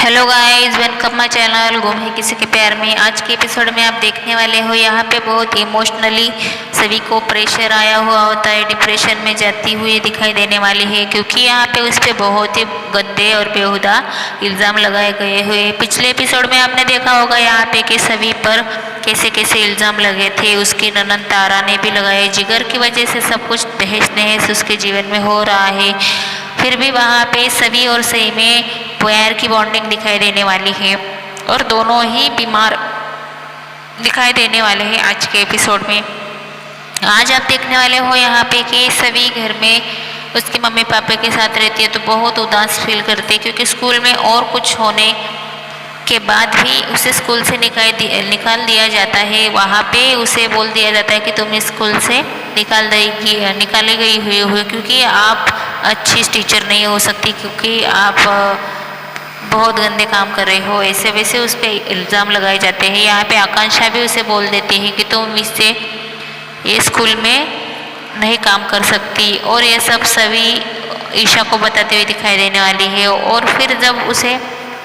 Hello guys, welcome my channel गुम है किसी के प्यार में। आज के एपिसोड में आप देखने वाले हो यहाँ पे बहुत इमोशनली सभी को प्रेशर आया हुआ होता है, डिप्रेशन में जाती हुई दिखाई देने वाली है क्योंकि यहाँ पे उस पर बहुत ही गंदे और बेहुदा इल्ज़ाम लगाए गए हुए। पिछले एपिसोड में आपने देखा होगा यहाँ पे कि सभी पर कैसे कैसे इल्ज़ाम लगे थे। उसकी ननद तारा ने भी लगाए। जिगर की वजह से सब कुछ तहस नहस उसके जीवन में हो रहा है। फिर भी वहाँ पे सभी और सही में प्यार की बॉन्डिंग दिखाई देने वाली है और दोनों ही बीमार दिखाई देने वाले हैं आज के एपिसोड में। आज आप देखने वाले हो यहाँ पे कि सभी घर में उसके मम्मी पापा के साथ रहती है तो बहुत उदास फील करते हैं क्योंकि स्कूल में और कुछ होने के बाद भी उसे स्कूल से निकाल दिया जाता है। वहाँ पे उसे बोल दिया जाता है कि तुम इस स्कूल से निकाली गई हुई हो क्योंकि आप अच्छी टीचर नहीं हो सकती, क्योंकि आप बहुत गंदे काम कर रहे हो। ऐसे वैसे उस पर इल्ज़ाम लगाए जाते हैं। यहाँ पे आकांक्षा भी उसे बोल देती है कि तुम इससे ये स्कूल में नहीं काम कर सकती, और ये सब सभी ईशा को बताते हुए दिखाई देने वाली है। और फिर जब उसे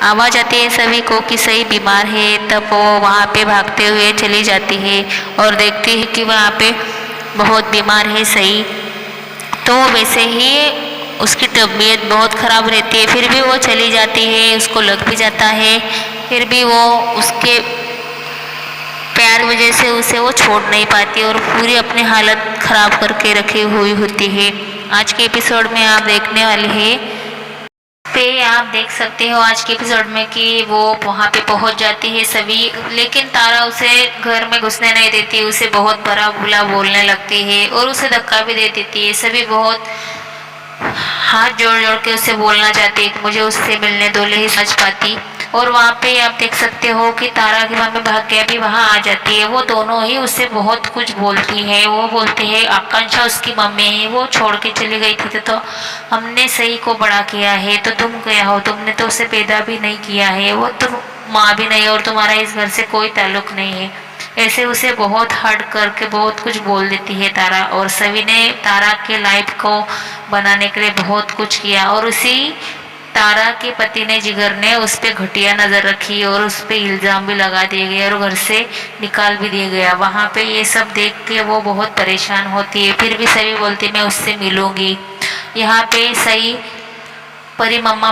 आवाज़ आती है सभी को कि सही बीमार है, तब वो वहाँ पे भागते हुए चली जाती है और देखती है कि वहाँ पे बहुत बीमार है सही। तो वैसे ही उसकी तबीयत बहुत ख़राब रहती है, फिर भी वो चली जाती है, उसको लग भी जाता है। फिर भी वो उसके प्यार वजह से उसे वो छोड़ नहीं पाती और पूरी अपनी हालत ख़राब करके रखी हुई होती है। आज के एपिसोड में आप देखने वाले हैं पे आप देख सकते हो आज के एपिसोड में कि वो वहाँ पे पहुँच जाती है सभी, लेकिन तारा उसे घर में घुसने नहीं देती, उसे बहुत बुरा भूला बोलने लगती है और उसे धक्का भी दे देती है। सभी बहुत हाथ जोड़ जोड़ के उसे बोलना चाहती है कि मुझे उससे मिलने दो, नहीं समझ पाती। और वहाँ पे आप देख सकते हो कि तारा की मम्मी भाग्य भी वहाँ आ जाती है। वो दोनों ही उससे बहुत कुछ बोलती है। वो बोलती है आकांक्षा उसकी मम्मी है, वो छोड़ के चली गई थी तो हमने सही को बड़ा किया है, तो तुम क्या हो, तुमने तो उसे पैदा भी नहीं किया है, वो तुम माँ भी नहीं और तुम्हारा इस घर से कोई ताल्लुक नहीं है। ऐसे उसे बहुत हर्ट करके बहुत कुछ बोल देती है तारा। और सभी ने तारा के लाइफ को बनाने के लिए बहुत कुछ किया और उसी तारा के पति ने जिगर ने उस पर घटिया नज़र रखी और उस पर इल्ज़ाम भी लगा दिए गए और घर से निकाल भी दिया गया। वहाँ पे ये सब देख के वो बहुत परेशान होती है, फिर भी सभी बोलती मैं उससे मिलूंगी। यहाँ पे सही परी मम्मा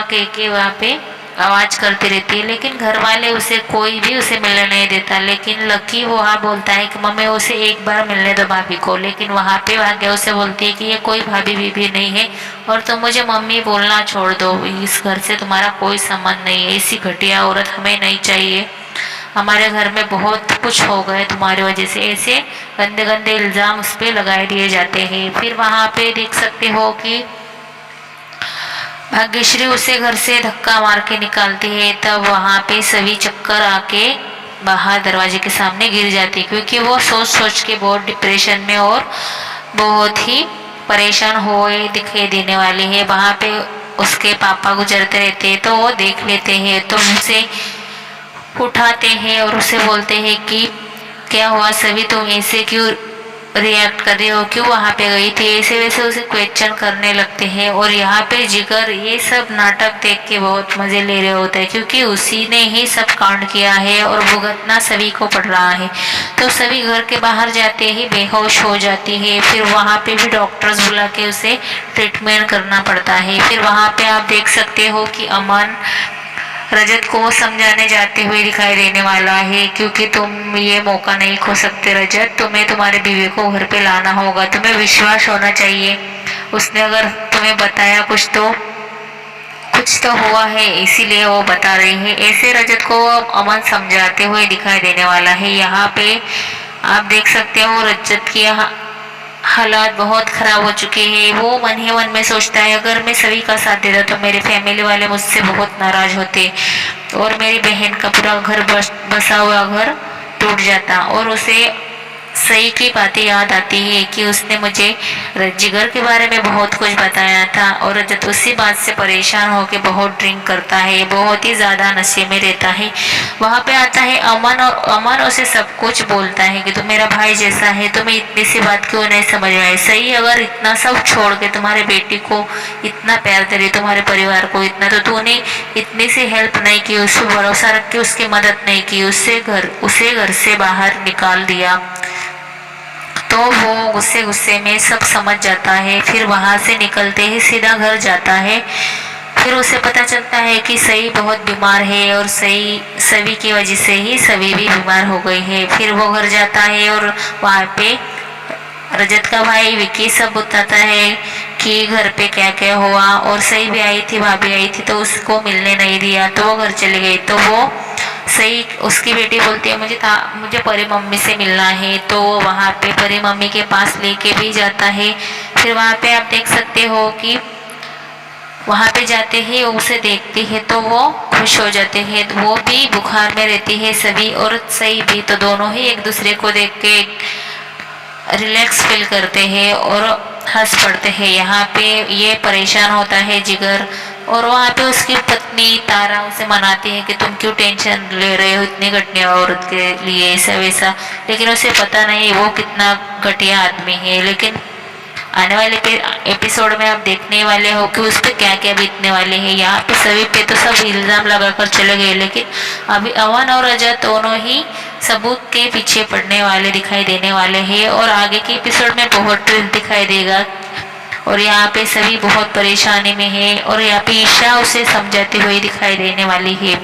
कह के वहाँ पे आवाज़ करती रहती है, लेकिन घर वाले उसे कोई भी उसे मिलने नहीं देता। लेकिन लकी वहाँ बोलता है कि मम्मी उसे एक बार मिलने दो भाभी को, लेकिन वहाँ पे भाग्य उसे बोलती है कि ये कोई भाभी भी नहीं है और तुम मुझे मम्मी बोलना छोड़ दो, इस घर से तुम्हारा कोई संबंध नहीं है, ऐसी घटिया औरत हमें नहीं चाहिए, हमारे घर में बहुत कुछ हो गए तुम्हारी वजह से। ऐसे गंदे गंदे इल्ज़ाम उस पर लगाए दिए जाते हैं। फिर वहाँ पे देख सकते हो कि भाग्यश्री उसे घर से धक्का मार के निकालती है, तब वहाँ पे सभी चक्कर आके बाहर दरवाजे के सामने गिर जाती है क्योंकि वो सोच सोच के बहुत डिप्रेशन में और बहुत ही परेशान हुए दिखाई देने वाली है। वहाँ पे उसके पापा गुजरते रहते हैं तो वो देख लेते हैं, तो उसे उठाते हैं और उसे बोलते हैं कि क्या हुआ सभी, तुम ऐसे क्यों रिएक्ट कर रही हो, क्यों वहाँ पे गई थी, ऐसे वैसे उसे क्वेश्चन करने लगते हैं। और यहाँ पे जिगर ये सब नाटक देख के बहुत मज़े ले रहे होते हैं क्योंकि उसी ने ही सब कांड किया है और भुगतना सभी को पड़ रहा है। तो सभी घर के बाहर जाते ही बेहोश हो जाती है। फिर वहाँ पे भी डॉक्टर्स बुला के उसे ट्रीटमेंट करना पड़ता है। फिर वहाँ पे आप देख सकते हो कि अमन रजत को समझाने जाते हुए दिखाई देने वाला है क्योंकि तुम ये मौका नहीं खो सकते रजत, तुम्हें तुम्हारे बीवी को घर पे लाना होगा, तुम्हें विश्वास होना चाहिए, उसने अगर तुम्हें बताया कुछ तो हुआ है, इसीलिए वो बता रही है। ऐसे रजत को अमन समझाते हुए दिखाई देने वाला है। यहाँ पे आप देख सकते हो रजत की हालात बहुत ख़राब हो चुके हैं। वो मन ही मन में सोचता है अगर मैं सभी का साथ देता तो मेरे फैमिली वाले मुझसे बहुत नाराज़ होते और मेरी बहन का पूरा घर बसा हुआ घर टूट जाता और उसे सही की बातें याद आती है कि उसने मुझे जिगर के बारे में बहुत कुछ बताया था और रजत उसी बात से परेशान होकर बहुत ड्रिंक करता है, बहुत ही ज़्यादा नशे में रहता है। वहाँ पे आता है अमन और अमन उसे सब कुछ बोलता है कि तुम मेरा भाई जैसा है, तुम्हें इतनी सी बात क्यों नहीं समझ में आई। सही अगर इतना सब छोड़ के तुम्हारे बेटी को इतना प्यार दे रही, तुम्हारे परिवार को इतना, तो तूने इतनी सी हेल्प नहीं की, उस पर भरोसा रख के उसकी मदद नहीं की, उसे घर से बाहर निकाल दिया। तो वो गुस्से गुस्से में सब समझ जाता है। फिर वहां से निकलते ही सीधा घर जाता है। फिर उसे पता चलता है कि सई बहुत बीमार है और सभी की वजह से ही सभी भी बीमार हो गई है। फिर वो घर जाता है और वहाँ पे रजत का भाई विकी सब बताता है कि घर पे क्या क्या हुआ, और सई भी आई थी, भाभी आई थी, तो उसको मिलने नहीं दिया, तो वो घर चली गई। तो वो सही उसकी बेटी बोलती है मुझे परी मम्मी से मिलना है, तो वो वहाँ पे परी मम्मी के पास लेके भी जाता है। फिर वहाँ पे आप देख सकते हो कि वहाँ पे जाते ही उसे देखती है तो वो खुश हो जाते हैं। वो भी बुखार में रहती है सभी, और सही भी, तो दोनों ही एक दूसरे को देख के रिलैक्स फील करते हैं और हंस पड़ते हैं। यहाँ पे ये परेशान होता है जिगर, और वहाँ पे उसकी पत्नी तारा उसे मनाती है कि तुम क्यों टेंशन ले रहे हो इतनी घटिया औरत के लिए, ऐसा वैसा। लेकिन उसे पता नहीं वो कितना घटिया आदमी है। लेकिन आने वाले एपिसोड में आप देखने वाले हो कि उस पर क्या क्या बीतने वाले हैं। यहाँ पे सभी पे तो सब इल्ज़ाम लगाकर चले गए, लेकिन अभी अमन और रजत दोनों ही सबूत के पीछे पड़ने वाले दिखाई देने वाले हैं, और आगे के एपिसोड में बहुत ट्विस्ट दिखाई देगा। और यहाँ पे सभी बहुत परेशानी में है, और यहाँ पे ईशा उसे समझाती हुई दिखाई देने वाली है।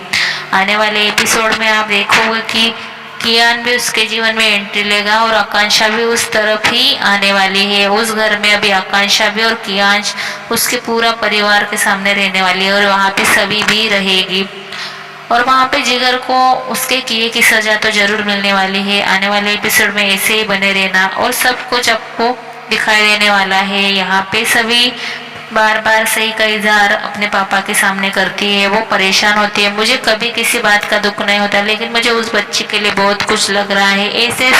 आने वाले एपिसोड में आप देखोगे कि कियान भी उसके जीवन में एंट्री लेगा, और आकांक्षा भी उस तरफ ही आने वाली है। उस घर में अभी आकांक्षा भी और कियांश उसके पूरा परिवार के सामने रहने वाली है, और वहाँ पे सभी भी रहेगी। और वहाँ पे जिगर को उसके किए की सजा तो जरूर मिलने वाली है। आने वाले एपिसोड में ऐसे ही बने रहना, और सब कुछ आपको दिखाई देने वाला है। यहाँ पे सभी बार बार सही का इजहार अपने पापा के सामने करती है, वो परेशान होती है। मुझे कभी किसी बात का दुख नहीं होता, लेकिन मुझे उस बच्ची के लिए बहुत कुछ लग रहा है, ऐसे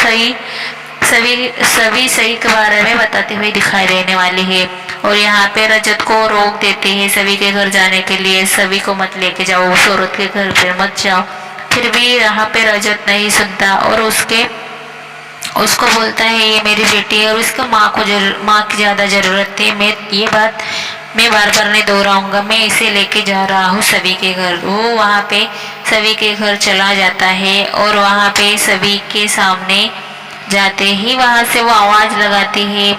सभी सही के बारे में बताते हुए दिखाई देने वाली है। और यहाँ पे रजत को रोक देते हैं सभी के घर जाने के लिए, सभी को मत लेके जाओ, उस औरत के घर पे मत जाओ। फिर भी यहाँ पे रजत नहीं सुनता, और उसको बोलता है ये मेरी बेटी है और उसको माँ की ज़्यादा ज़रूरत है। ये बात मैं बार बार नहीं दोहराऊंगा, मैं इसे लेके जा रहा हूँ सभी के घर। वो वहाँ पे सभी के घर चला जाता है, और वहाँ पे सभी के सामने जाते ही वहाँ से वो आवाज़ लगाती है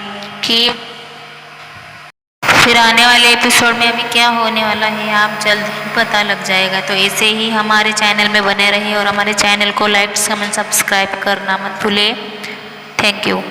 कि फिर आने वाले एपिसोड में अभी क्या होने वाला है आप जल्द ही पता लग जाएगा। तो ऐसे ही हमारे चैनल में बने रहिए, और हमारे चैनल को लाइक कमेंट सब्सक्राइब करना मत भूलें। Thank you.